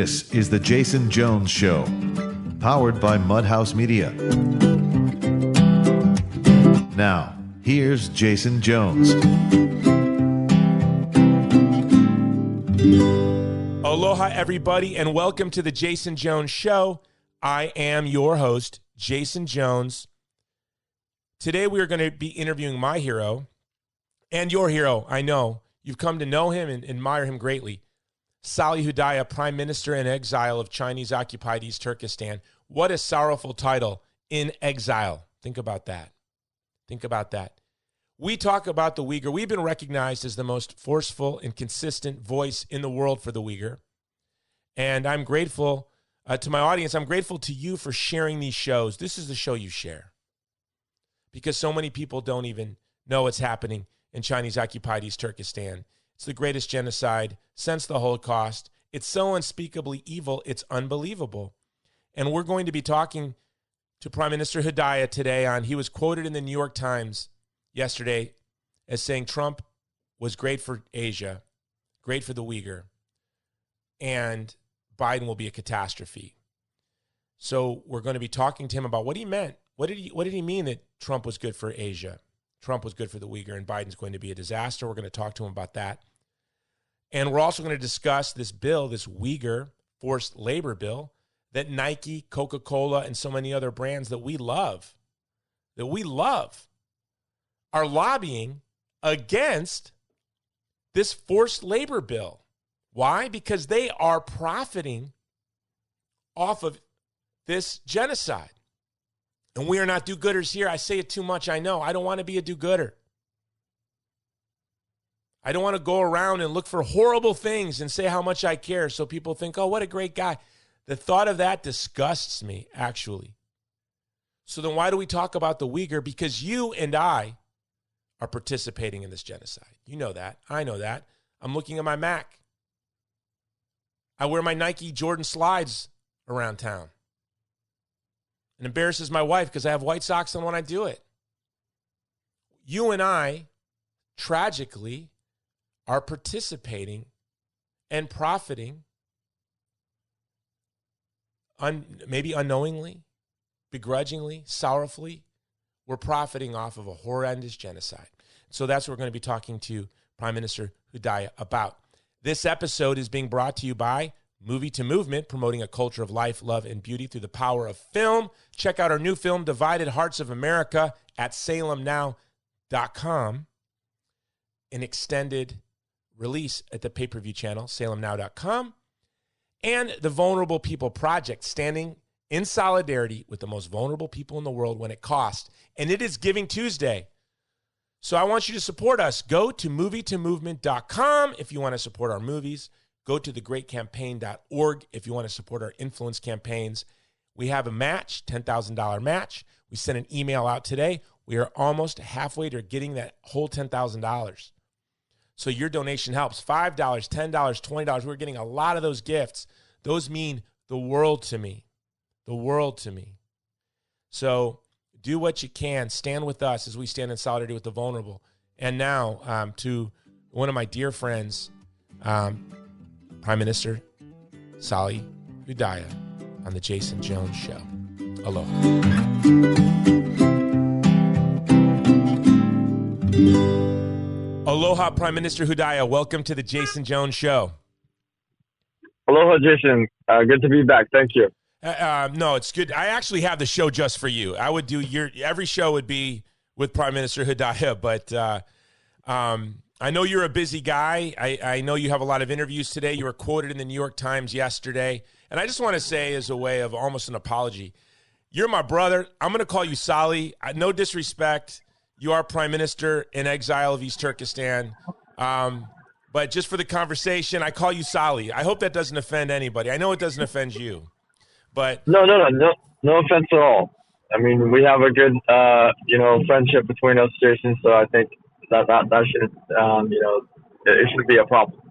This is the Jason Jones Show, powered by Mudhouse Media. Now, here's Jason Jones. Aloha, everybody, and welcome to the Jason Jones Show. I am your host, Jason Jones. Today, we are going to be interviewing my hero and your hero. I know you've come to know him and admire him greatly. Salih Hudayar, Prime Minister in exile of Chinese-occupied East Turkestan. What a sorrowful title, in exile. Think about that. Think about that. We talk about the Uyghur. We've been recognized as the most forceful and consistent voice in the world for the Uyghur. And I'm grateful to my audience. I'm grateful to you for sharing these shows. This is the show you share. Because so many people don't even know what's happening in Chinese-occupied East Turkestan. It's the greatest genocide since the Holocaust. It's so unspeakably evil, it's unbelievable. And we're going to be talking to Prime Minister Hudayar today on, he was quoted in the New York Times yesterday as saying Trump was great for Asia, great for the Uyghur, and Biden will be a catastrophe. So we're going to be talking to him about what he meant. What did he mean that Trump was good for Asia? Trump was good for the Uyghur, and Biden's going to be a disaster. We're going to talk to him about that. And we're also going to discuss this bill, this Uyghur forced labor bill that Nike, Coca Cola, and so many other brands that we love, are lobbying against this forced labor bill. Why? Because they are profiting off of this genocide. And we are not do-gooders here. I say it too much, I know. I don't want to be a do-gooder. I don't want to go around and look for horrible things and say how much I care so people think, oh, what a great guy. The thought of that disgusts me, actually. So then why do we talk about the Uyghur? Because you and I are participating in this genocide. You know that. I know that. I'm looking at my Mac. I wear my Nike Jordan slides around town. It embarrasses my wife because I have white socks on when I do it. You and I, tragically, are participating and profiting, maybe unknowingly, begrudgingly, sorrowfully. We're profiting off of a horrendous genocide. So that's what we're going to be talking to Prime Minister Hudayar about. This episode is being brought to you by Movie to Movement, promoting a culture of life, love, and beauty through the power of film. Check out our new film, Divided Hearts of America, at salemnow.com. An extended release at the pay-per-view channel, salemnow.com. And the Vulnerable People Project, standing in solidarity with the most vulnerable people in the world when it costs. And it is Giving Tuesday. So I want you to support us. Go to movietomovement.com if you want to support our movies. Go to thegreatcampaign.org if you want to support our influence campaigns. We have a match, $10,000 match. We sent an email out today. We are almost halfway to getting that whole $10,000. So your donation helps. $5, $10, $20. We're getting a lot of those gifts. Those mean the world to me. The world to me. So do what you can. Stand with us as we stand in solidarity with the vulnerable. And now to one of my dear friends, Prime Minister Salih Hudayar on the Jason Jones Show. Aloha. Aloha, Prime Minister Hudayar. Welcome to the Jason Jones Show. Aloha, Jason. Good to be back. Thank you. No, it's good. I actually have the show just for you. I would do every show would be with Prime Minister Hudayar, but I know you're a busy guy. I know you have a lot of interviews today. You were quoted in the New York Times yesterday. And I just want to say, as a way of almost an apology, you're my brother. I'm going to call you Salih. No disrespect. You are Prime Minister in exile of East Turkestan. But just for the conversation, I call you Salih. I hope that doesn't offend anybody. I know it doesn't offend you. But No offense at all. I mean, we have a good, friendship between us, Jason. So I think that should, it shouldn't be a problem.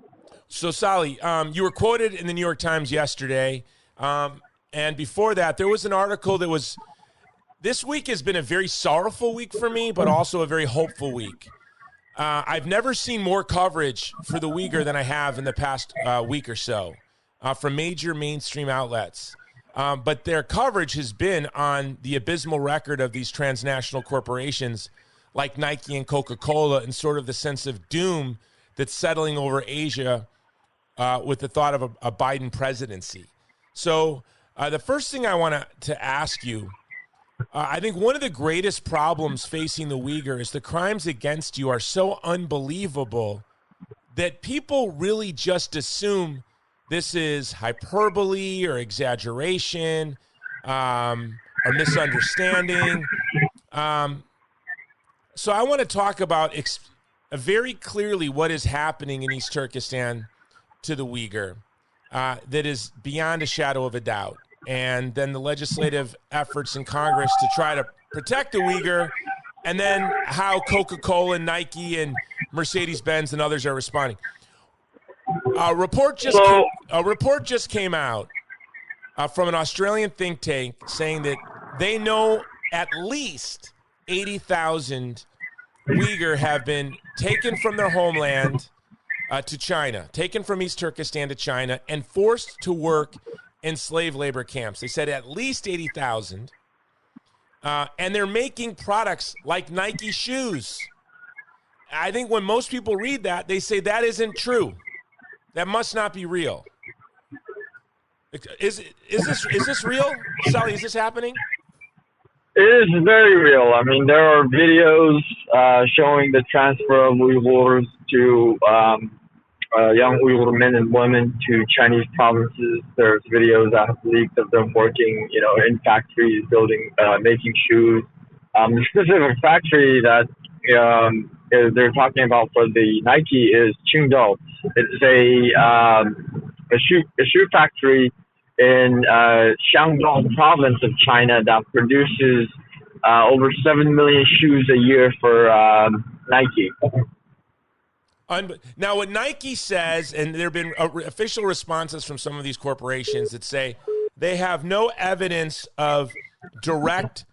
So, Salih, you were quoted in the New York Times yesterday. And before that, there was an article that was, this week has been a very sorrowful week for me, but also a very hopeful week. I've never seen more coverage for the Uyghur than I have in the past week or so. from major mainstream outlets. But their coverage has been on the abysmal record of these transnational corporations like Nike and Coca Cola, and sort of the sense of doom that's settling over Asia with the thought of a Biden presidency. So the first thing I want to ask you, I think one of the greatest problems facing the Uyghur is the crimes against you are so unbelievable that people really just assume this is hyperbole or exaggeration or misunderstanding. So I want to talk about very clearly what is happening in East Turkestan to the Uyghur that is beyond a shadow of a doubt. And then the legislative efforts in Congress to try to protect the Uyghur, and then how Coca Cola, Nike, and Mercedes-Benz and others are responding. A report just came out from an Australian think tank saying that they know at least 80,000 Uyghur have been taken from their homeland to China, taken from East Turkestan to China, and forced to work in slave labor camps. They said at least 80,000. And they're making products like Nike shoes. I think when most people read that, they say that isn't true. That must not be real. Is this real? Sully, is this happening? It is very real. I mean, there are videos showing the transfer of Uyghurs to young Uyghur men and women to Chinese provinces. There's videos that have leaked of them working, in factories, building, making shoes. The specific factory that they're talking about for the Nike is Qingdao. It's a shoe factory in Shandong province of China that produces over 7 million shoes a year for Nike. Now, what Nike says, and there have been official responses from some of these corporations that say they have no evidence of direct,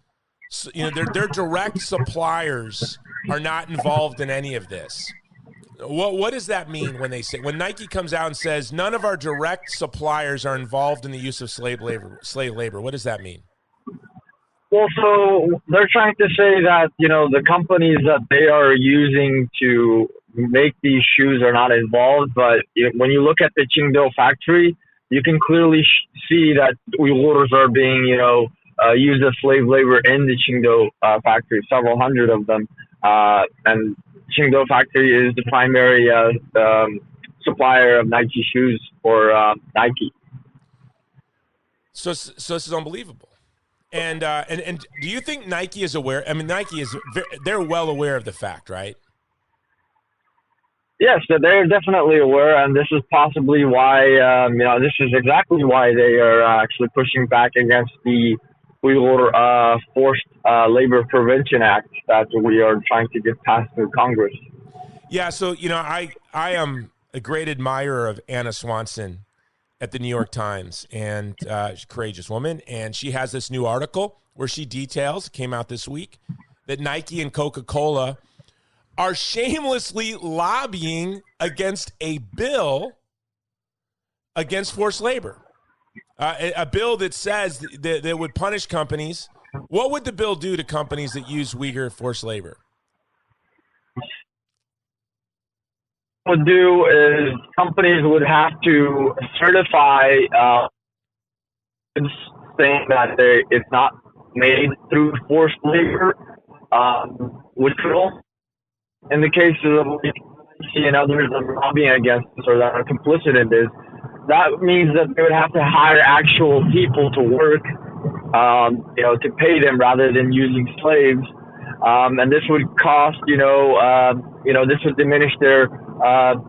their direct suppliers are not involved in any of this. What does that mean when Nike comes out and says none of our direct suppliers are involved in the use of slave labor? What does that mean? Well, so they're trying to say that, the companies that they are using to make these shoes are not involved. But when you look at the Qingdao factory, you can clearly see that Uyghurs are being, used as slave labor in the Qingdao factory, several hundred of them. And Qingdao factory is the primary supplier of Nike shoes for Nike. So this is unbelievable. And do you think Nike is aware? I mean, they're well aware of the fact, right? Yes, they're definitely aware, and this is possibly why, this is exactly why they are actually pushing back against the Uyghur Forced Labor Prevention Act that we are trying to get passed through Congress. Yeah, so, I am a great admirer of Anna Swanson at the New York Times, and she's a courageous woman, and she has this new article where she details, came out this week, that Nike and Coca Cola are shamelessly lobbying against a bill against forced labor, a bill that says that would punish companies. What would the bill do to companies that use Uyghur forced labor? Would do is companies would have to certify saying that it's not made through forced labor, which will, in the cases of Nike and others that are lobbying against this or that are complicit in this, that means that they would have to hire actual people to work, to pay them rather than using slaves. And this would cost, this would diminish their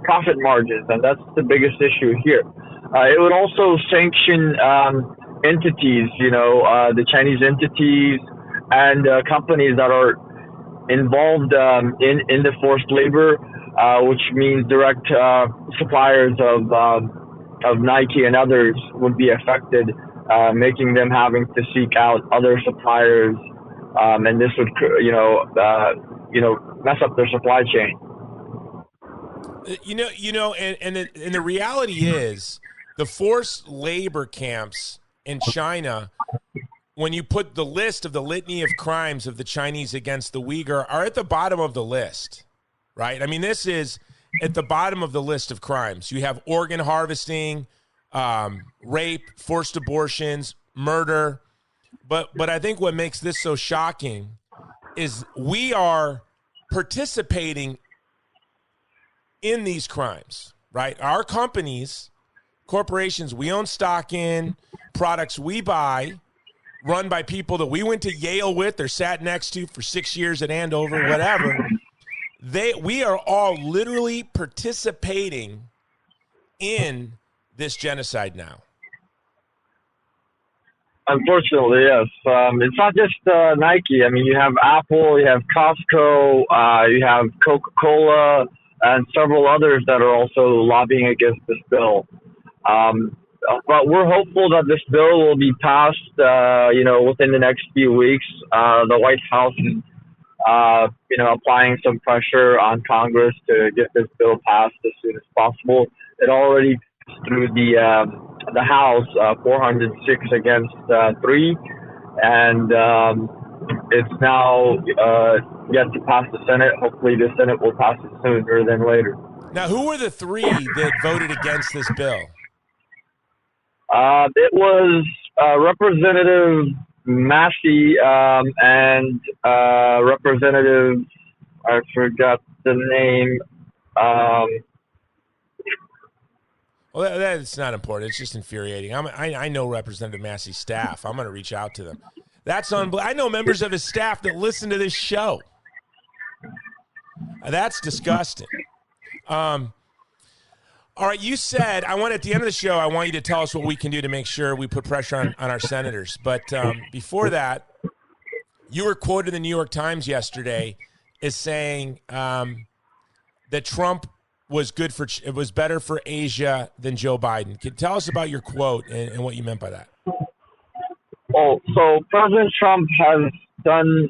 profit margins, and that's the biggest issue here. It would also sanction entities, the Chinese entities and companies that are involved in the forced labor, which means direct suppliers of Nike and others would be affected, making them having to seek out other suppliers, and this would, mess up their supply chain. And the reality is the forced labor camps in China, when you put the list of the litany of crimes of the Chinese against the Uyghur, are at the bottom of the list, right? I mean, this is at the bottom of the list of crimes. You have organ harvesting, rape, forced abortions, murder. But I think what makes this so shocking is we are participating in these crimes, right? Our companies, corporations we own stock in, products we buy, run by people that we went to Yale with or sat next to for 6 years at Andover, whatever. We are all literally participating in this genocide now. Unfortunately, yes. It's not just Nike. I mean, you have Apple, you have Costco, you have Coca Cola, and several others that are also lobbying against this bill. But we're hopeful that this bill will be passed, within the next few weeks. The White House is, applying some pressure on Congress to get this bill passed as soon as possible. It already passed through the House, 406 against 3, and it's now yet to pass the Senate. Hopefully, the Senate will pass it sooner than later. Now, who were the 3 that voted against this bill? It was Representative Massey and Representative, I forgot the name. Well, that's not important. It's just infuriating. I know Representative Massey's staff. I'm going to reach out to them. That's I know members of his staff that listen to this show. That's disgusting. All right, you said, at the end of the show, I want you to tell us what we can do to make sure we put pressure on our senators. But before that, you were quoted in the New York Times yesterday as saying that Trump was better for Asia than Joe Biden. Can you tell us about your quote and what you meant by that? Oh, so President Trump has done,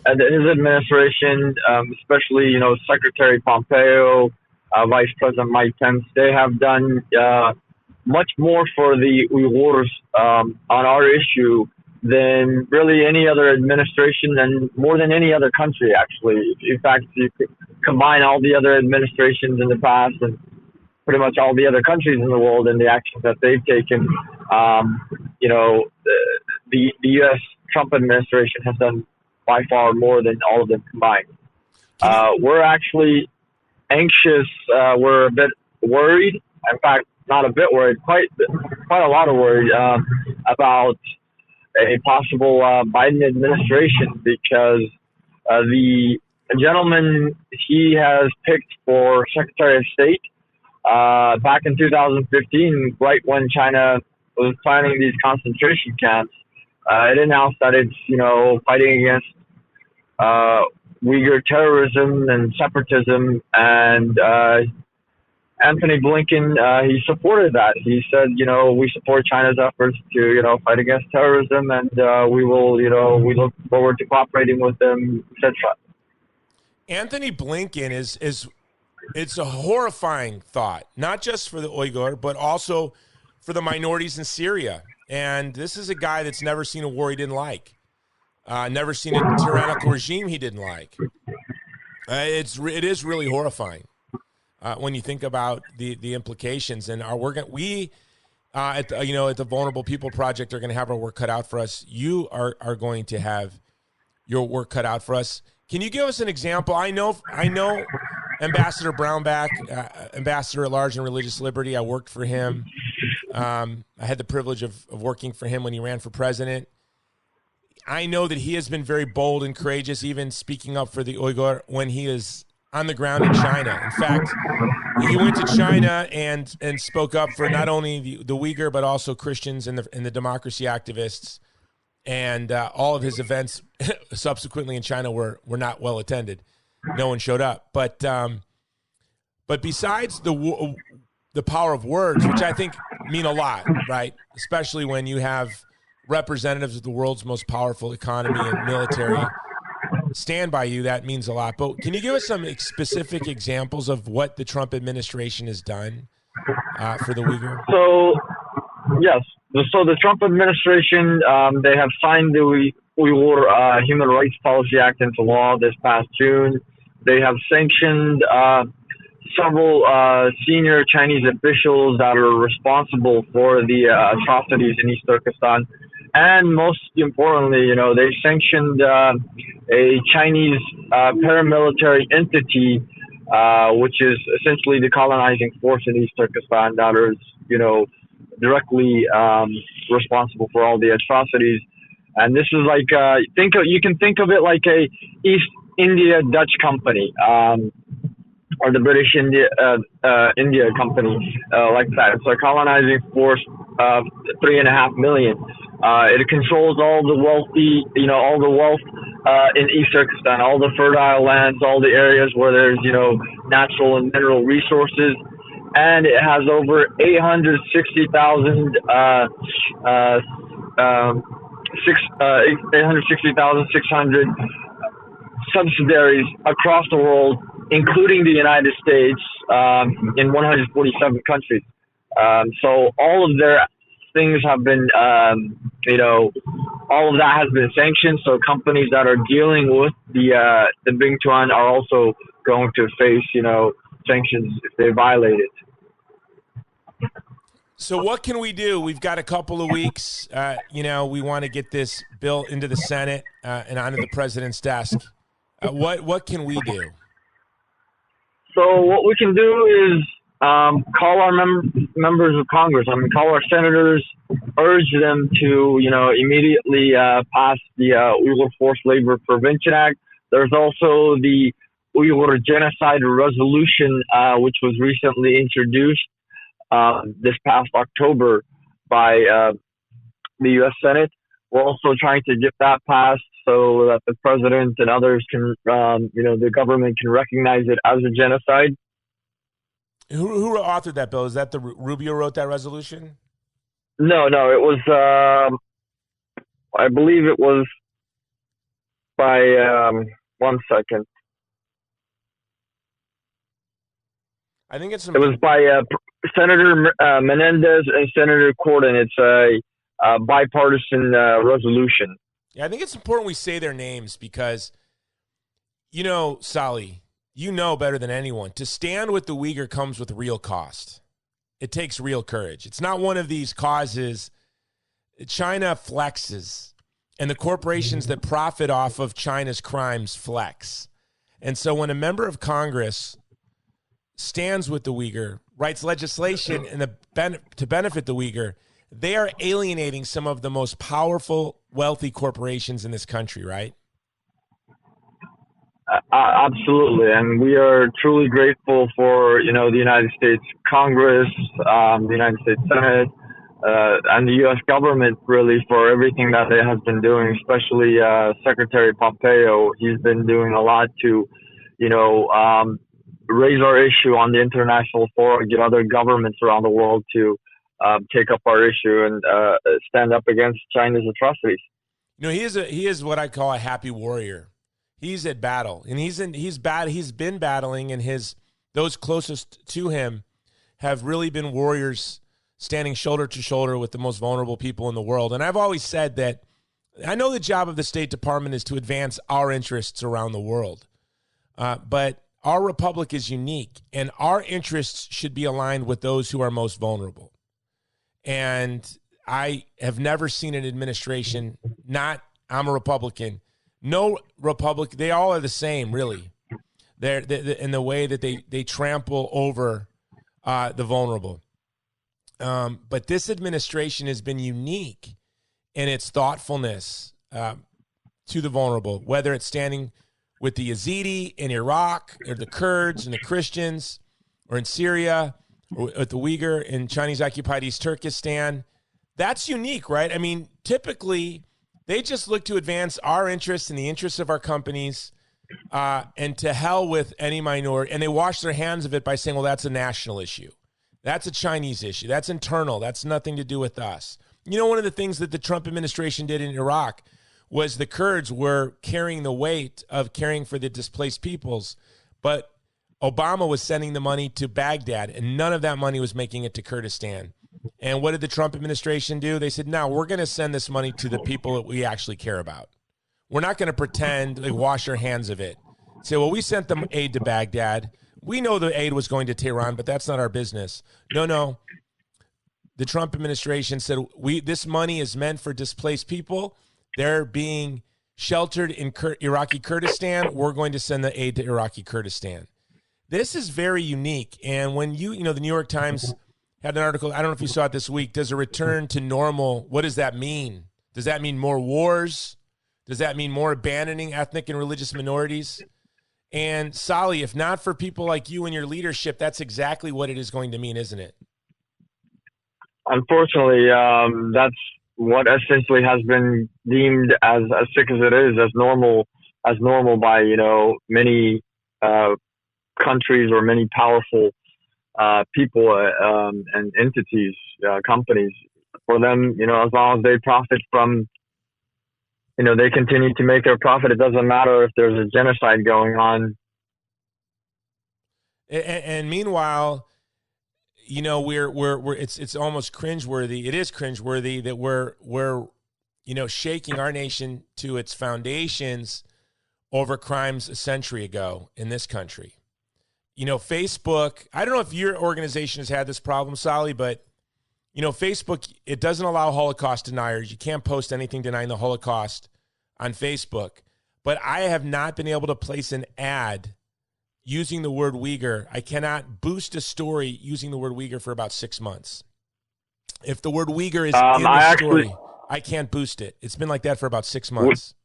his administration, especially, Secretary Pompeo, Vice President Mike Pence, they have done much more for the Uyghurs on our issue than really any other administration and more than any other country, actually. In fact, you could combine all the other administrations in the past and pretty much all the other countries in the world and the actions that they've taken. The U.S. Trump administration has done by far more than all of them combined. We're actually anxious. We're a bit worried. In fact, not a bit worried, quite a lot of worried about a possible Biden administration because the gentleman he has picked for Secretary of State back in 2015, right when China was planning these concentration camps, it announced that it's fighting against Uyghur terrorism and separatism, and Anthony Blinken, he supported that. He said, we support China's efforts to, fight against terrorism, and we will, we look forward to cooperating with them, etc. Anthony Blinken it's a horrifying thought, not just for the Uyghur, but also for the minorities in Syria. And this is a guy that's never seen a war he didn't like. Never seen a tyrannical regime he didn't like. It is really horrifying when you think about the implications. And our work, we at the Vulnerable People Project are going to have our work cut out for us. You are going to have your work cut out for us. Can you give us an example? I know Ambassador Brownback, Ambassador at Large in Religious Liberty. I worked for him. I had the privilege of working for him when he ran for president. I know that he has been very bold and courageous, even speaking up for the Uyghur when he is on the ground in China. In fact, he went to China and spoke up for not only the Uyghur, but also Christians and the democracy activists. And all of his events subsequently in China were not well attended. No one showed up. But besides the power of words, which I think mean a lot, right? Especially when you have representatives of the world's most powerful economy and military stand by you, that means a lot. But can you give us some specific examples of what the Trump administration has done for the Uyghur? So, yes. So the Trump administration, they have signed the Uyghur Human Rights Policy Act into law this past June. They have sanctioned several senior Chinese officials that are responsible for the atrocities in East Turkestan. And most importantly, they sanctioned a Chinese paramilitary entity, which is essentially the colonizing force in East Turkestan that is, directly responsible for all the atrocities. And this is like you can think of it like a East India Dutch company, or the British India company, like that. It's a colonizing force of 3.5 million. It controls all the wealthy, all the wealth in East Turkestan, all the fertile lands, all the areas where there's, natural and mineral resources. And it has over 860,600 subsidiaries across the world, including the United States, in 147 countries. So all of their things have been, all of that has been sanctioned. So companies that are dealing with the Bing Tuan are also going to face, sanctions if they violate it. So what can we do? We've got a couple of weeks. We want to get this bill into the Senate and onto the president's desk. What can we do? So what we can do is call our members of Congress. Call our senators, urge them to, immediately pass the Uyghur Forced Labor Prevention Act. There's also the Uyghur Genocide Resolution, which was recently introduced this past October by the U.S. Senate. We're also trying to get that passed so that the president and others can, the government can recognize it as a genocide. Who authored that bill? Is that Rubio wrote that resolution? No, it was, I believe it was by, one second. I think it was by Senator Menendez and Senator Corden. It's a bipartisan resolution. Yeah, I think it's important we say their names because, Sally, better than anyone, to stand with the Uyghur comes with real cost. It takes real courage. It's not one of these causes. China flexes, and the corporations that profit off of China's crimes flex. And so when a member of Congress stands with the Uyghur, writes legislation to benefit the Uyghur, they are alienating some of the most powerful, wealthy corporations in this country, right? Absolutely, and we are truly grateful for the United States Congress, the United States Senate, and the U.S. government really for everything that it has been doing. Especially Secretary Pompeo, he's been doing a lot to, raise our issue on the international forum, get other governments around the world to take up our issue and stand up against China's atrocities. He is what I call a happy warrior. He's at battle, and he's been battling, and those closest to him have really been warriors standing shoulder to shoulder with the most vulnerable people in the world. And I've always said that I know the job of the State Department is to advance our interests around the world, but our republic is unique, and our interests should be aligned with those who are most vulnerable. And I have never seen an administration, I'm a Republican, no Republican, they all are the same, really. They're in the way that they trample over the vulnerable. But this administration has been unique in its thoughtfulness to the vulnerable, whether it's standing with the Yazidi in Iraq, or the Kurds and the Christians, or in Syria, or with the Uyghur in Chinese-occupied East Turkestan. That's unique, right? Typically, they just look to advance our interests and the interests of our companies, and to hell with any minority. And they wash their hands of it by saying, well, that's a national issue. That's a Chinese issue. That's internal. That's nothing to do with us. One of the things that the Trump administration did in Iraq was the Kurds were carrying the weight of caring for the displaced peoples. But Obama was sending the money to Baghdad, and none of that money was making it to Kurdistan. And what did the Trump administration do? They said, no, we're going to send this money to the people that we actually care about. We're not going to pretend, like, wash our hands of it. Say, well, we sent them aid to Baghdad. We know the aid was going to Tehran, but that's not our business. No. The Trump administration said, this money is meant for displaced people. They're being sheltered in Iraqi Kurdistan. We're going to send the aid to Iraqi Kurdistan. This is very unique. And when the New York Times had an article, I don't know if you saw it this week, does a return to normal, what does that mean? Does that mean more wars? Does that mean more abandoning ethnic and religious minorities? And Sally, if not for people like you and your leadership, that's exactly what it is going to mean, isn't it? Unfortunately, that's what essentially has been deemed as sick as it is, as normal by, many countries or many powerful people and entities, companies. For them, as long as they profit from, they continue to make their profit. It doesn't matter if there's a genocide going on. And meanwhile, we're it's almost cringeworthy. It is cringeworthy that we're shaking our nation to its foundations over crimes a century ago in this country. Facebook, I don't know if your organization has had this problem, Sally, but Facebook, it doesn't allow Holocaust deniers. You can't post anything denying the Holocaust on Facebook. But I have not been able to place an ad using the word Uyghur. I cannot boost a story using the word Uyghur for about 6 months. If the word Uyghur is in the story, I can't boost it. It's been like that for about 6 months.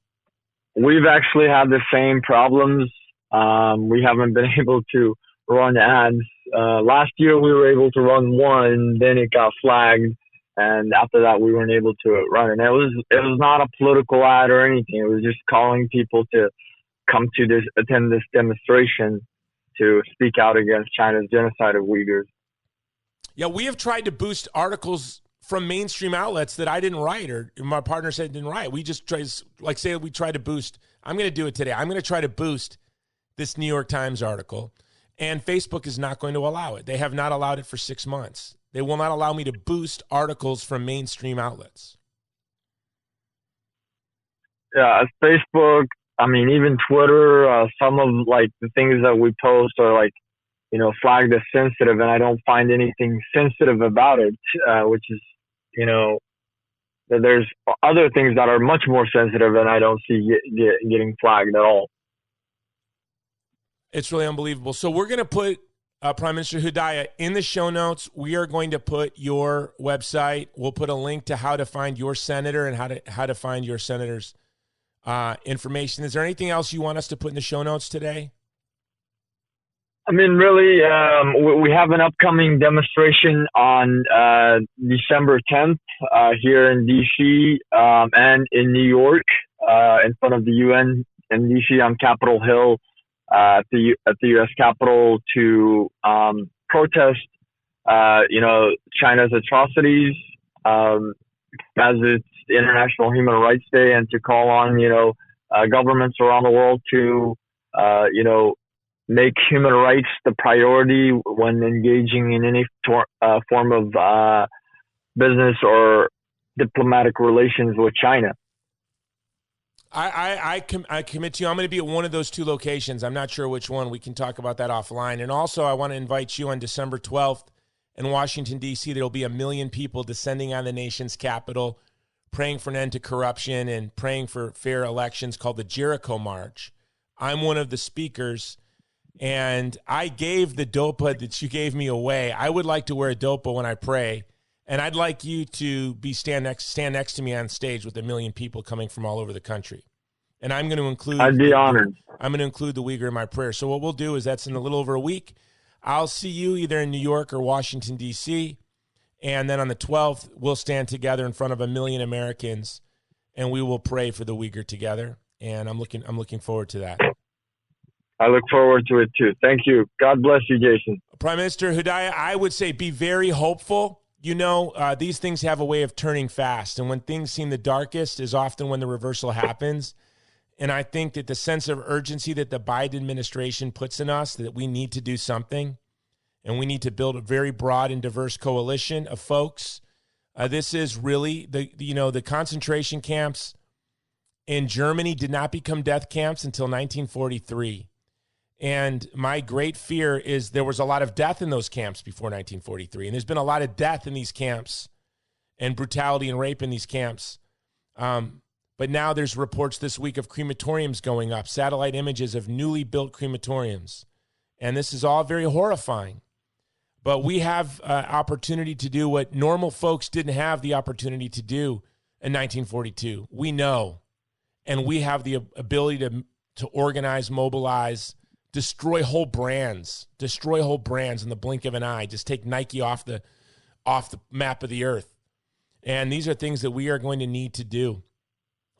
We've actually had the same problems. We haven't been able to run ads. Last year we were able to run one, then it got flagged, and after that we weren't able to run. And it was not a political ad or anything. It was just calling people to come to attend this demonstration to speak out against China's genocide of Uyghurs. Yeah, we have tried to boost articles from mainstream outlets that I didn't write or my partner said didn't write. We just try, like say we try to boost. I'm going to do it today. I'm going to try to boost this New York Times article, and Facebook is not going to allow it. They have not allowed it for 6 months. They will not allow me to boost articles from mainstream outlets. Yeah, Facebook, even Twitter, some of the things that we post are flagged as sensitive, and I don't find anything sensitive about it, which is, there's other things that are much more sensitive and I don't see getting flagged at all. It's really unbelievable. So we're going to put Prime Minister Hudayar in the show notes. We are going to put your website. We'll put a link to how to find your senator and how to find your senator's information. Is there anything else you want us to put in the show notes today? Really, we have an upcoming demonstration on December 10th here in D.C. And in New York in front of the UN in D.C. on Capitol Hill at the U.S. Capitol to protest, China's atrocities as it's International Human Rights Day, and to call on, governments around the world to, make human rights the priority when engaging in any form of business or diplomatic relations with China. I commit to you. I'm going to be at one of those two locations. I'm not sure which one. We can talk about that offline. And also, I want to invite you on December 12th in Washington, D.C. There will be 1 million people descending on the nation's capital, praying for an end to corruption and praying for fair elections, called the Jericho March. I'm one of the speakers, and I gave the dopa that you gave me away. I would like to wear a dopa when I pray, and I'd like you to stand next to me on stage with 1 million people coming from all over the country. And I'm going to include. I'd be honored. I'm going to include the Uyghur in my prayer. So what we'll do is that's in a little over a week. I'll see you either in New York or Washington, D.C., and then on the 12th, we'll stand together in front of 1 million Americans, and we will pray for the Uyghur together. And I'm looking forward to that. I look forward to it too. Thank you. God bless you, Jason. Prime Minister Hudayar, I would say be very hopeful. These things have a way of turning fast, and when things seem the darkest is often when the reversal happens. And I think that the sense of urgency that the Biden administration puts in us, that we need to do something, and we need to build a very broad and diverse coalition of folks. This is really the concentration camps in Germany did not become death camps until 1943. And my great fear is there was a lot of death in those camps before 1943. And there's been a lot of death in these camps and brutality and rape in these camps. But now there's reports this week of crematoriums going up, satellite images of newly built crematoriums. And this is all very horrifying. But we have opportunity to do what normal folks didn't have the opportunity to do in 1942. We know. And we have the ability to organize, mobilize, destroy whole brands in the blink of an eye. Just take Nike off the map of the earth. And these are things that we are going to need to do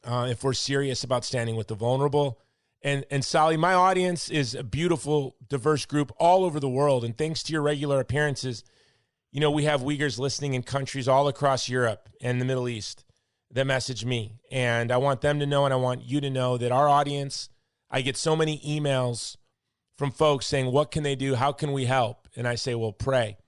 if we're serious about standing with the vulnerable. And Sally, my audience is a beautiful, diverse group all over the world. And thanks to your regular appearances, we have Uyghurs listening in countries all across Europe and the Middle East that message me. And I want them to know, and I want you to know that our audience, I get so many emails from folks saying, what can they do? How can we help? And I say, well, pray.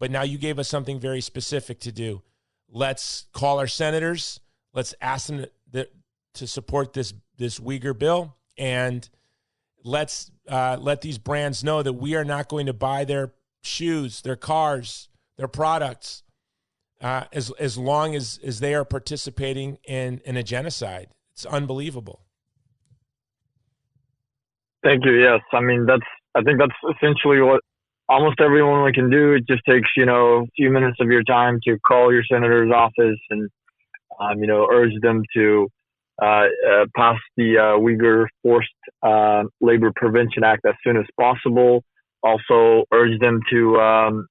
But now you gave us something very specific to do. Let's call our senators. Let's ask them to support this Uyghur bill. And let's let these brands know that we are not going to buy their shoes, their cars, their products, as long as they are participating in a genocide. It's unbelievable. Thank you. Yes. I think that's essentially what almost everyone can do. It just takes, a few minutes of your time to call your senator's office and, urge them to pass the Uyghur Forced Labor Prevention Act as soon as possible. Also urge them to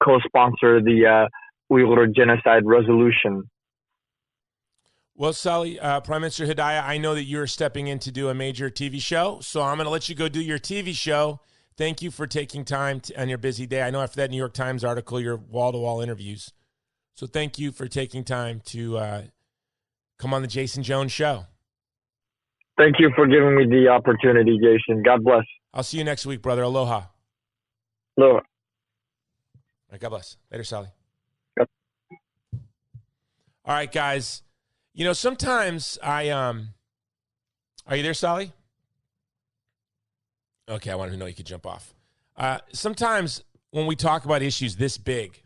co-sponsor the Uyghur Genocide Resolution. Well, Sally, Prime Minister Hudayar, I know that you're stepping in to do a major TV show, so I'm going to let you go do your TV show. Thank you for taking time on your busy day. I know after that New York Times article, your wall-to-wall interviews. So thank you for taking time to come on the Jason Jones Show. Thank you for giving me the opportunity, Jason. God bless. I'll see you next week, brother. Aloha. Aloha. All right, God bless. Later, Sally. Yep. All right, guys. Sometimes are you there, Sally? Okay, I wanted to know you could jump off. Sometimes when we talk about issues this big,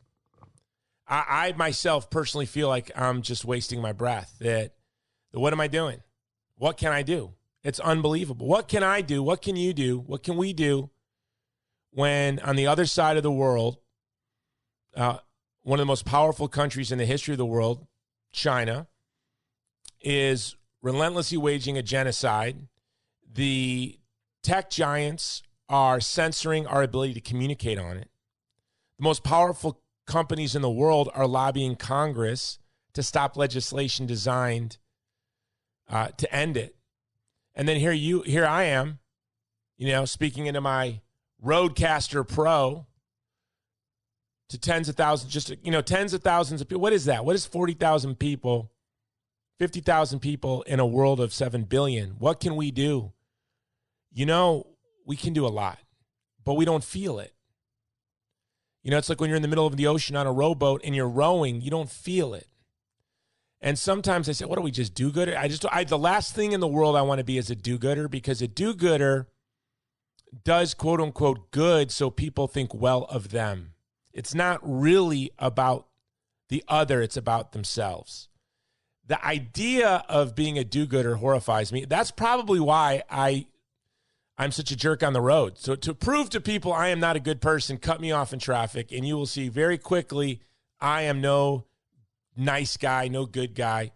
I myself personally feel like I'm just wasting my breath. That what am I doing? What can I do? It's unbelievable. What can I do? What can you do? What can we do when on the other side of the world, one of the most powerful countries in the history of the world, China, is relentlessly waging a genocide. The tech giants are censoring our ability to communicate on it. The most powerful companies in the world are lobbying Congress to stop legislation designed to end it. And then here I am, speaking into my Rodecaster Pro to tens of thousands, tens of thousands of people. What is that? What is 40,000 people? 50,000 people in a world of 7 billion. What can we do? We can do a lot, but we don't feel it. It's like when you're in the middle of the ocean on a rowboat and you're rowing, you don't feel it. And sometimes I say, what do we just do-gooder? The last thing in the world I want to be is a do-gooder, because a do-gooder does quote unquote good so people think well of them. It's not really about the other, it's about themselves. The idea of being a do-gooder horrifies me. That's probably why I'm such a jerk on the road. So to prove to people I am not a good person, cut me off in traffic, and you will see very quickly I am no nice guy, no good guy.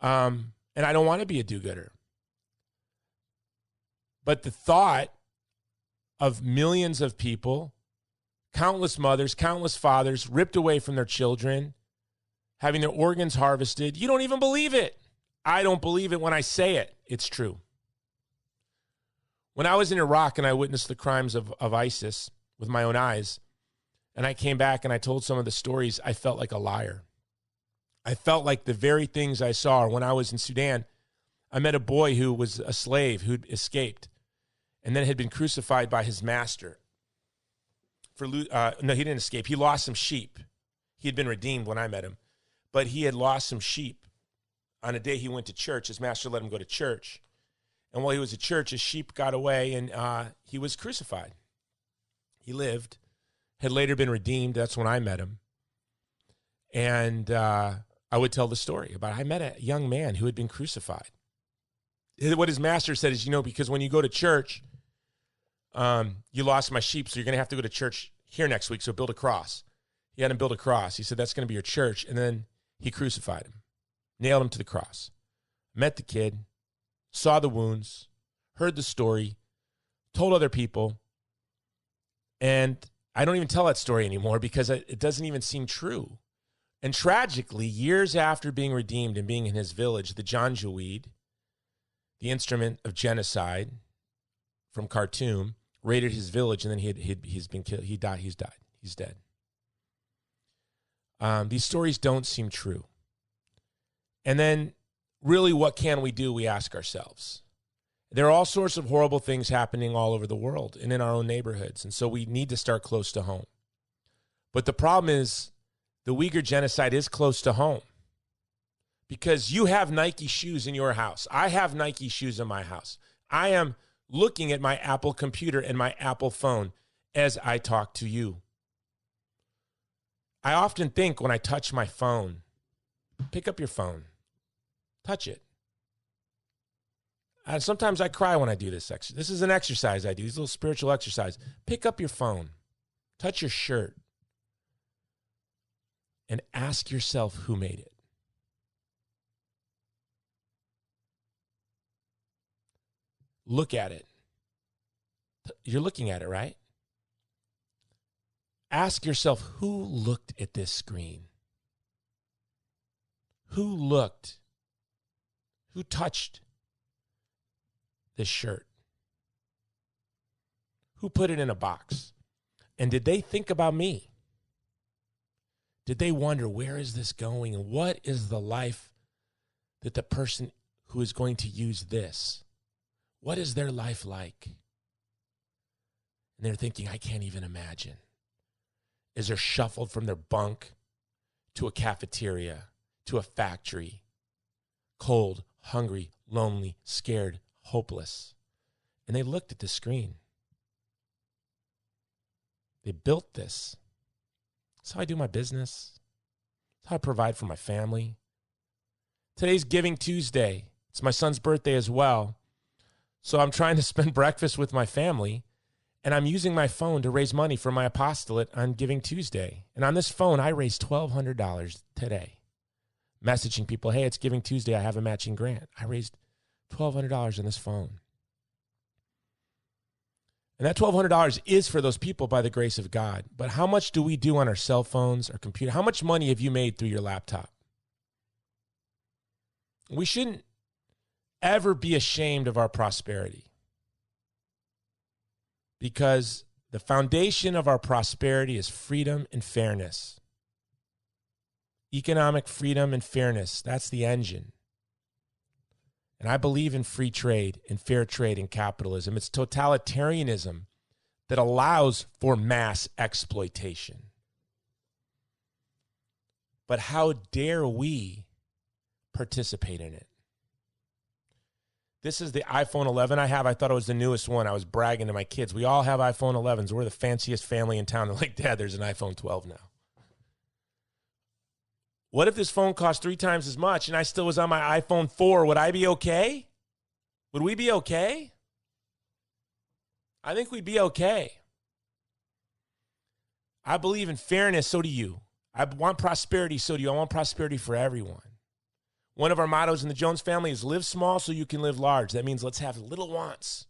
And I don't want to be a do-gooder. But the thought of millions of people, countless mothers, countless fathers ripped away from their children, having their organs harvested, you don't even believe it. I don't believe it when I say it. It's true. When I was in Iraq and I witnessed the crimes of ISIS with my own eyes, and I came back and I told some of the stories, I felt like a liar. I felt like the very things I saw. When I was in Sudan, I met a boy who was a slave who'd escaped and then had been crucified by his master. No, he didn't escape. He lost some sheep. He had been redeemed when I met him, but he had lost some sheep. On a day he went to church, his master let him go to church. And while he was at church, his sheep got away and he was crucified. He lived, had later been redeemed. That's when I met him. And I would tell the story about I met a young man who had been crucified. What his master said is, because when you go to church, you lost my sheep, so you're going to have to go to church here next week, so build a cross. He had him build a cross. He said, that's going to be your church. And then he crucified him, nailed him to the cross. Met the kid, saw the wounds, heard the story, told other people. And I don't even tell that story anymore because it doesn't even seem true. And tragically, years after being redeemed and being in his village, the Janjaweed, the instrument of genocide from Khartoum, raided his village, and then he's been killed. He's died. He's dead. These stories don't seem true. And then, really, what can we do? We ask ourselves. There are all sorts of horrible things happening all over the world and in our own neighborhoods, and so we need to start close to home. But the problem is, the Uyghur genocide is close to home because you have Nike shoes in your house. I have Nike shoes in my house. I am looking at my Apple computer and my Apple phone as I talk to you. I often think when I touch my phone, pick up your phone, touch it. And sometimes I cry when I do this exercise. This is an exercise I do, this little spiritual exercise. Pick up your phone, touch your shirt, and ask yourself who made it. Look at it. You're looking at it, right? Ask yourself, who looked at this screen? Who looked? Who touched this shirt? Who put it in a box? And did they think about me? Did they wonder, where is this going? And what is the life that the person who is going to use this, what is their life like? And they're thinking, I can't even imagine. As they're shuffled from their bunk to a cafeteria, to a factory, cold, hungry, lonely, scared, hopeless. And they looked at the screen. They built this. That's how I do my business. That's how I provide for my family. Today's Giving Tuesday. It's my son's birthday as well. So I'm trying to spend breakfast with my family, and I'm using my phone to raise money for my apostolate on Giving Tuesday. And on this phone, I raised $1,200 today. Messaging people, hey, it's Giving Tuesday. I have a matching grant. I raised $1,200 on this phone. And that $1,200 is for those people by the grace of God. But how much do we do on our cell phones, our computer? How much money have you made through your laptop? We shouldn't ever be ashamed of our prosperity, because the foundation of our prosperity is freedom and fairness. Economic freedom and fairness, that's the engine. And I believe in free trade and fair trade and capitalism. It's totalitarianism that allows for mass exploitation. But how dare we participate in it? This is the iPhone 11 I have. I thought it was the newest one. I was bragging to my kids. We all have iPhone 11s. We're the fanciest family in town. They're like, Dad, there's an iPhone 12 now. What if this phone cost 3 times as much and I still was on my iPhone 4? Would I be okay? Would we be okay? I think we'd be okay. I believe in fairness, so do you. I want prosperity, so do you. I want prosperity for everyone. One of our mottos in the Jones family is live small so you can live large. That means let's have little wants,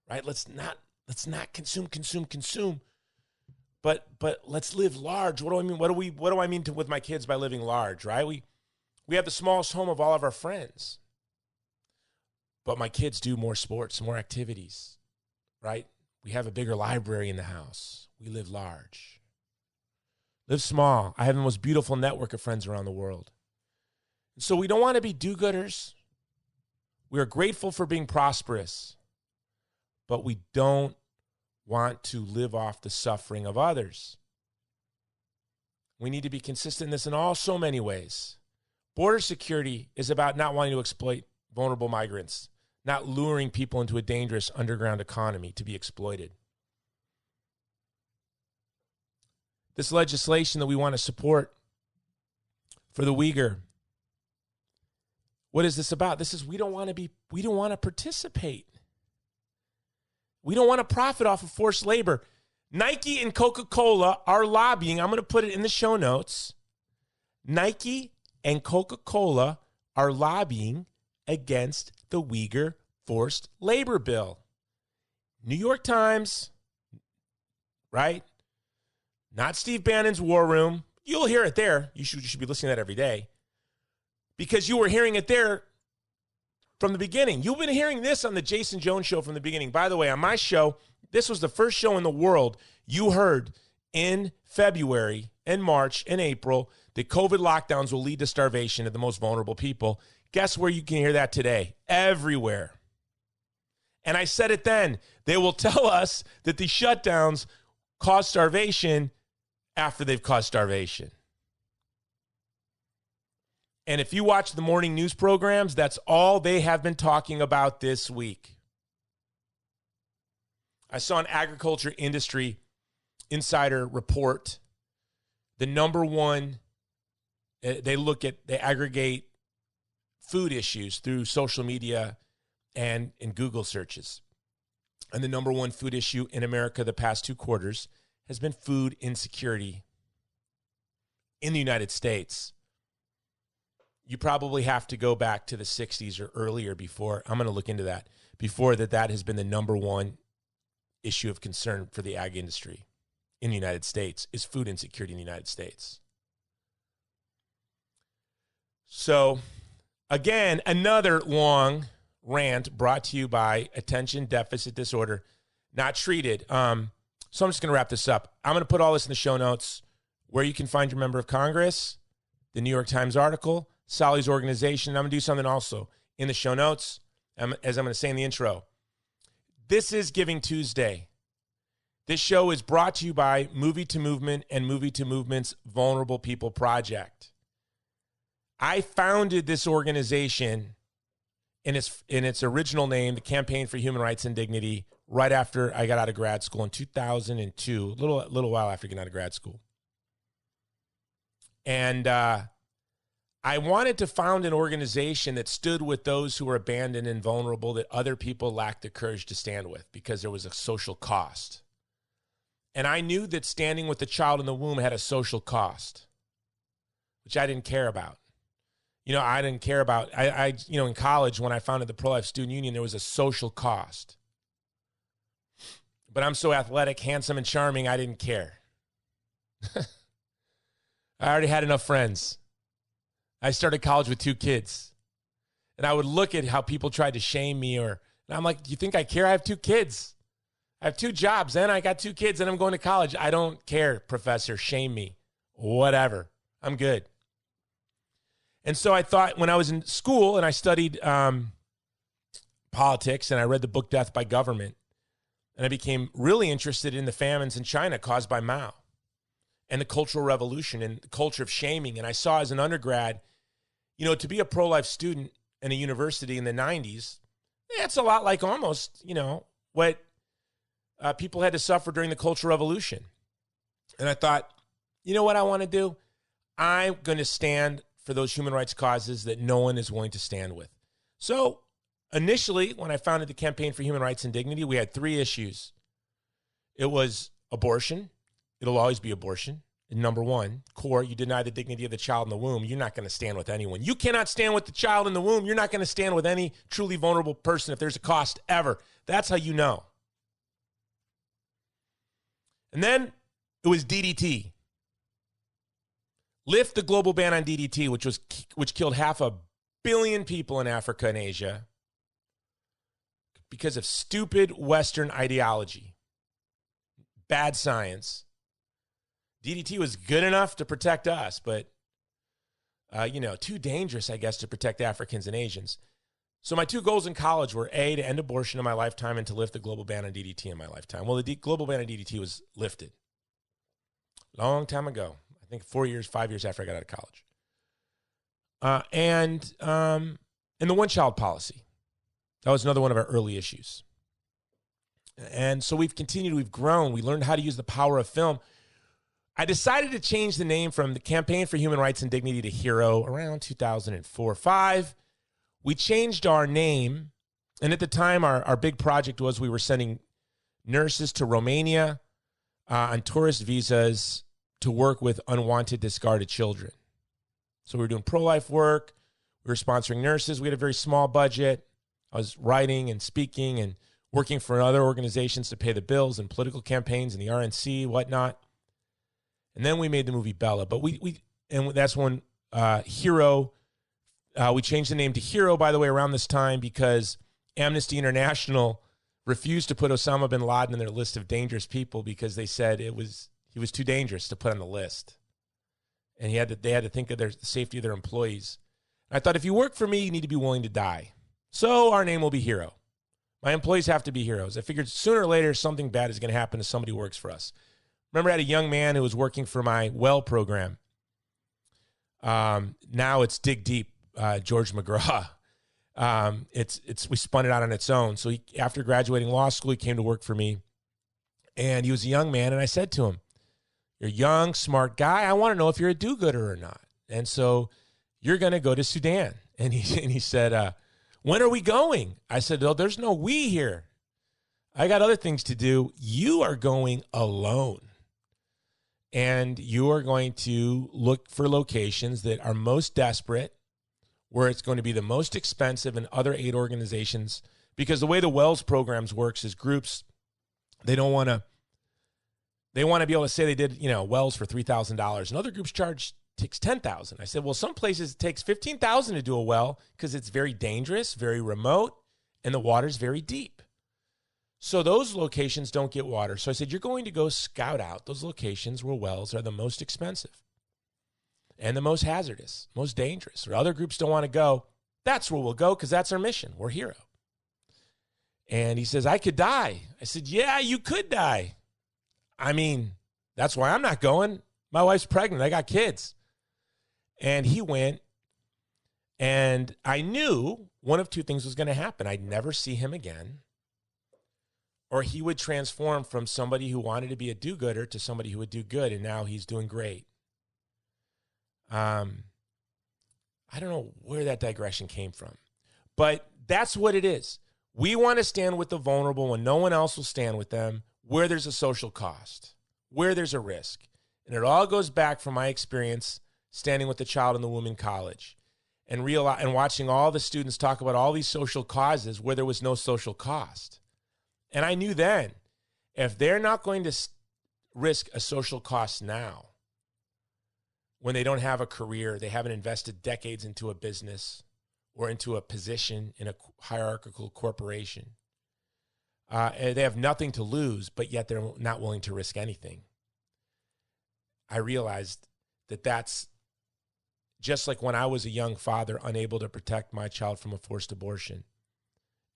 right? Let's not consume. But let's live large. What do I mean? What do I mean with my kids by living large, right? We have the smallest home of all of our friends. But my kids do more sports, more activities, right? We have a bigger library in the house. We live large. Live small. I have the most beautiful network of friends around the world. So we don't want to be do-gooders. We are grateful for being prosperous, but we don't want to live off the suffering of others. We need to be consistent in this in so many ways. Border security is about not wanting to exploit vulnerable migrants, not luring people into a dangerous underground economy to be exploited. This legislation that we want to support for the Uyghur, what is this about? This is we don't want to participate. We don't want to profit off of forced labor. Nike and Coca Cola are lobbying. I'm going to put it in the show notes. Nike and Coca Cola are lobbying against the Uyghur forced labor bill. New York Times, right? Not Steve Bannon's War Room. You'll hear it there. You should be listening to that every day because you were hearing it there from the beginning. You've been hearing this on the Jason Jones Show from the beginning. By the way, on my show, this was the first show in the world you heard in February and March and April that COVID lockdowns will lead to starvation of the most vulnerable people. Guess where you can hear that today? Everywhere. And I said it then. They will tell us that the shutdowns cause starvation after they've caused starvation. And if you watch the morning news programs, that's all they have been talking about this week. I saw an agriculture industry insider report. The number one, they aggregate food issues through social media and in Google searches. And the number one food issue in America the past 2 quarters has been food insecurity in the United States. You probably have to go back to the 60s or earlier before, I'm going to look into that, before that has been the number one issue of concern for the ag industry in the United States is food insecurity in the United States. So, again, another long rant brought to you by attention deficit disorder, not treated. So I'm just going to wrap this up. I'm going to put all this in the show notes where you can find your member of Congress, the New York Times article, Sally's organization. I'm going to do something also in the show notes, as I'm going to say in the intro. This is Giving Tuesday. This show is brought to you by Movie to Movement and Movie to Movement's Vulnerable People Project. I founded this organization in its original name, the Campaign for Human Rights and Dignity, right after I got out of grad school in 2002, a little while after getting out of grad school. And I wanted to found an organization that stood with those who were abandoned and vulnerable that other people lacked the courage to stand with because there was a social cost. And I knew that standing with the child in the womb had a social cost, which I didn't care about. I didn't care about, in college when I founded the Pro-Life Student Union, there was a social cost. But I'm so athletic, handsome, and charming, I didn't care. I already had enough friends. I started college with 2 kids. And I would look at how people tried to shame me and I'm like, do you think I care? I have 2 kids. I have 2 jobs and I got 2 kids and I'm going to college. I don't care, professor. Shame me. Whatever. I'm good. And so I thought when I was in school and I studied politics and I read the book Death by Government, and I became really interested in the famines in China caused by Mao and the Cultural Revolution and the culture of shaming. And I saw as an undergrad, to be a pro-life student in a university in the 90s, that's a lot like almost, what people had to suffer during the Cultural Revolution. And I thought, you know what I want to do? I'm going to stand for those human rights causes that no one is willing to stand with. So initially, when I founded the Campaign for Human Rights and Dignity, we had 3 issues. It was abortion. It'll always be abortion. And number 1, core, you deny the dignity of the child in the womb. You're not going to stand with anyone. You cannot stand with the child in the womb. You're not going to stand with any truly vulnerable person if there's a cost ever. That's how you know. And then it was DDT. Lift the global ban on DDT, which killed 500 million people in Africa and Asia because of stupid Western ideology, bad science. DDT was good enough to protect us, but too dangerous, I guess, to protect Africans and Asians. So my two goals in college were A, to end abortion in my lifetime and to lift the global ban on DDT in my lifetime. Well, the global ban on DDT was lifted long time ago. I think 5 years after I got out of college. And the one-child policy. That was another one of our early issues. And so we've continued, we've grown. We learned how to use the power of film. I decided to change the name from the Campaign for Human Rights and Dignity to HERO around 2004-05. We changed our name, and at the time, our big project was we were sending nurses to Romania on tourist visas to work with unwanted, discarded children. So we were doing pro-life work. We were sponsoring nurses. We had a very small budget. I was writing and speaking and working for other organizations to pay the bills and political campaigns and the RNC, whatnot. And then we made the movie Bella. But and that's when HERO. We changed the name to HERO, by the way, around this time because Amnesty International refused to put Osama bin Laden in their list of dangerous people because they said he was too dangerous to put on the list. And they had to think of the safety of their employees. And I thought, if you work for me, you need to be willing to die. So our name will be HERO. My employees have to be heroes. I figured sooner or later something bad is going to happen to somebody who works for us. Remember, I had a young man who was working for my well program. Now it's Dig Deep. George McGraw. We spun it out on its own. So after graduating law school, he came to work for me, and he was a young man. And I said to him, "You're a young, smart guy. I want to know if you're a do-gooder or not. And so you're going to go to Sudan." And he said, "When are we going?" I said, "Oh, there's no we here. I got other things to do. You are going alone. And you are going to look for locations that are most desperate, where it's going to be the most expensive, and other aid organizations, because the way the Wells programs works is groups, they want to be able to say they did, Wells for $3,000, and other groups takes $10,000. I said, well, some places it takes $15,000 to do a well because it's very dangerous, very remote, and the water's very deep. So those locations don't get water. So I said, you're going to go scout out those locations where wells are the most expensive and the most hazardous, most dangerous, or other groups don't want to go. That's where we'll go because that's our mission. We're HERO. And he says, I could die. I said, yeah, you could die. I mean, that's why I'm not going. My wife's pregnant. I got kids. And he went, and I knew one of two things was going to happen. I'd never see him again, or he would transform from somebody who wanted to be a do-gooder to somebody who would do good, and now he's doing great. I don't know where that digression came from, but that's what it is. We want to stand with the vulnerable when no one else will stand with them, where there's a social cost, where there's a risk. And it all goes back from my experience standing with the child in the womb in college and watching all the students talk about all these social causes where there was no social cost. And I knew then, if they're not going to risk a social cost now, when they don't have a career, they haven't invested decades into a business or into a position in a hierarchical corporation, and they have nothing to lose, but yet they're not willing to risk anything. I realized that that's just like when I was a young father unable to protect my child from a forced abortion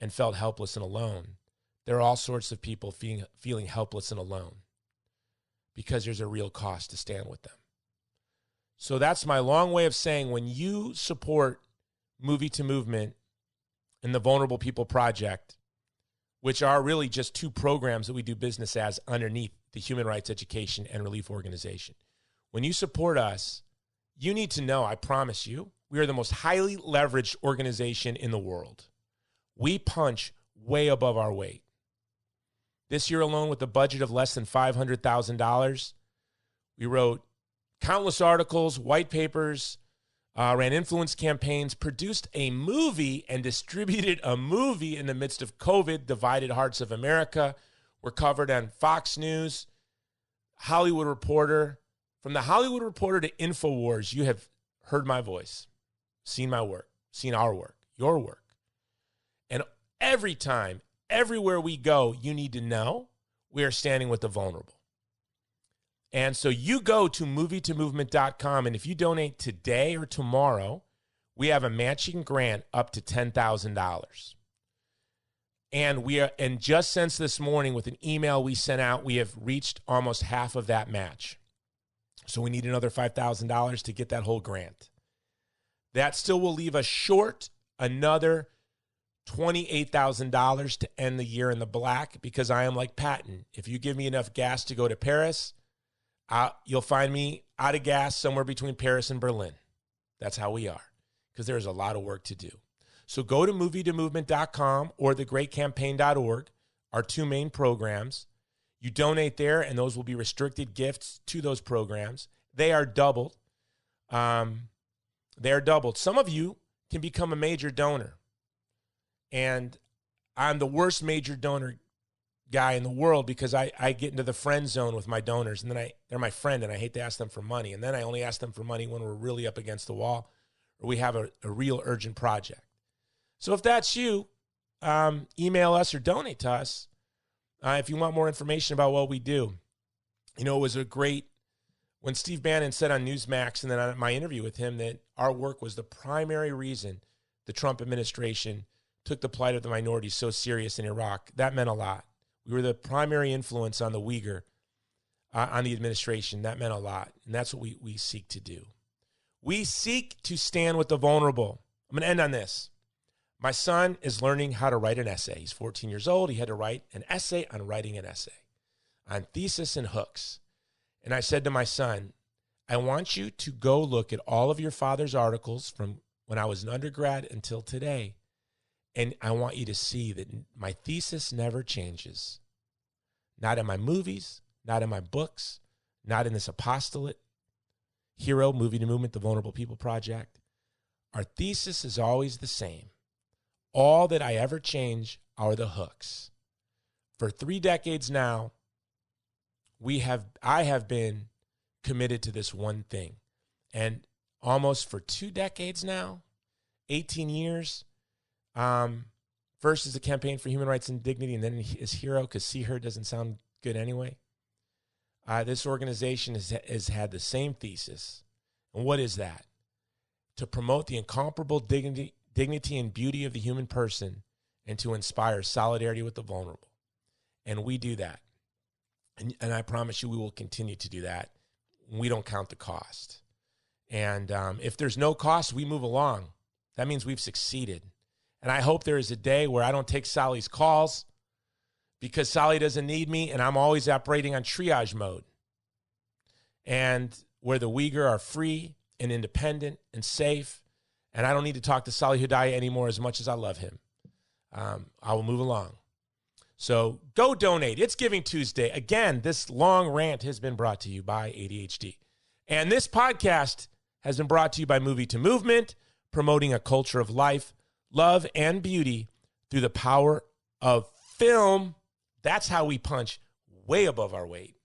and felt helpless and alone. There are all sorts of people feeling helpless and alone because there's a real cost to stand with them. So that's my long way of saying, when you support Movie to Movement and the Vulnerable People Project, which are really just two programs that we do business as underneath the Human Rights Education and Relief Organization. When you support us, you need to know, I promise you, we are the most highly leveraged organization in the world. We punch way above our weight. This year alone, with a budget of less than $500,000, we wrote countless articles, white papers, ran influence campaigns, produced a movie and distributed a movie in the midst of COVID, Divided Hearts of America. We're covered on Fox News, Hollywood Reporter. From the Hollywood Reporter to InfoWars, you have heard my voice, seen my work, seen our work, your work. And every time, everywhere we go, you need to know we are standing with the vulnerable. And so you go to movietomovement.com, and if you donate today or tomorrow, we have a matching grant up to $10,000. And just since this morning with an email we sent out, we have reached almost half of that match. So we need another $5,000 to get that whole grant. That still will leave us short another $28,000 to end the year in the black, because I am like Patton. If you give me enough gas to go to Paris, you'll find me out of gas somewhere between Paris and Berlin. That's how we are, because there's a lot of work to do. So go to movieToMovement.com or thegreatcampaign.org, our two main programs. You donate there, and those will be restricted gifts to those programs. They are doubled. Some of you can become a major donor. And I'm the worst major donor guy in the world, because I get into the friend zone with my donors, and then they're my friend, and I hate to ask them for money. And then I only ask them for money when we're really up against the wall or we have a real urgent project. So if that's you, email us or donate to us if you want more information about what we do. You know, it was when Steve Bannon said on Newsmax and then on my interview with him that our work was the primary reason the Trump administration took the plight of the minorities so serious in Iraq. That meant a lot. We were the primary influence on the Uyghur, on the administration. That meant a lot. And that's what we seek to do. We seek to stand with the vulnerable. I'm going to end on this. My son is learning how to write an essay. He's 14 years old. He had to write an essay on writing an essay, on thesis and hooks. And I said to my son, I want you to go look at all of your father's articles from when I was an undergrad until today. And I want you to see that my thesis never changes. Not in my movies, not in my books, not in this apostolate, Hero, Movie to Movement, the Vulnerable People Project. Our thesis is always the same. All that I ever change are the hooks. For 3 decades now, I have been committed to this one thing. And almost for 2 decades now, 18 years, first is the Campaign for Human Rights and Dignity, and then is Hero, because See Her doesn't sound good anyway. This organization has had the same thesis. And what is that? To promote the incomparable dignity and beauty of the human person, and to inspire solidarity with the vulnerable. And we do that. And I promise you we will continue to do that. We don't count the cost. And if there's no cost, we move along. That means we've succeeded. And I hope there is a day where I don't take Sally's calls, because Sally doesn't need me, and I'm always operating on triage mode. And where the Uyghur are free and independent and safe, and I don't need to talk to Sally Hudayar anymore as much as I love him. I will move along. So go donate. It's Giving Tuesday. Again, this long rant has been brought to you by ADHD. And this podcast has been brought to you by Movie to Movement, promoting a culture of life, love, and beauty through the power of film. That's how we punch way above our weight.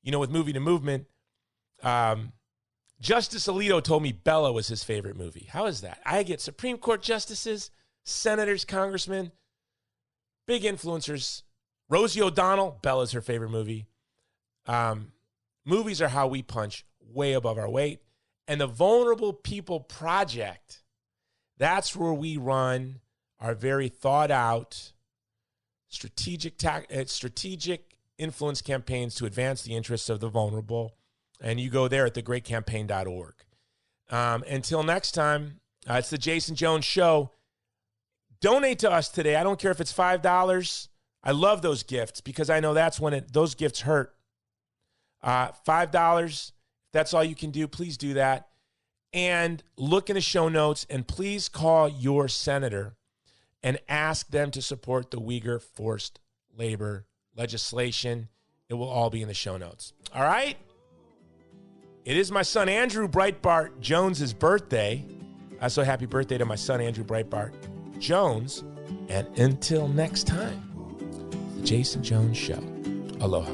You know, with Movie to Movement, Justice Alito told me Bella was his favorite movie. How is that? I get Supreme Court justices, senators, congressmen, big influencers. Rosie O'Donnell, Bella's her favorite movie. Movies are how we punch way above our weight. And the Vulnerable People Project, that's where we run our very thought out strategic influence campaigns to advance the interests of the vulnerable. And you go there at thegreatcampaign.org. Until next time, it's the Jason Jones Show. Donate to us today. I don't care if it's $5. I love those gifts, because I know that's when those gifts hurt. $5, that's all you can do. Please do that. And look in the show notes, and please call your senator and ask them to support the Uyghur forced labor legislation. It will all be in the show notes. All right? It is my son Andrew Breitbart Jones's birthday. So happy birthday to my son Andrew Breitbart Jones. And until next time, the Jason Jones Show. Aloha.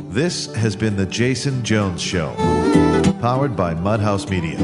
This has been the Jason Jones Show, powered by Mudhouse Media.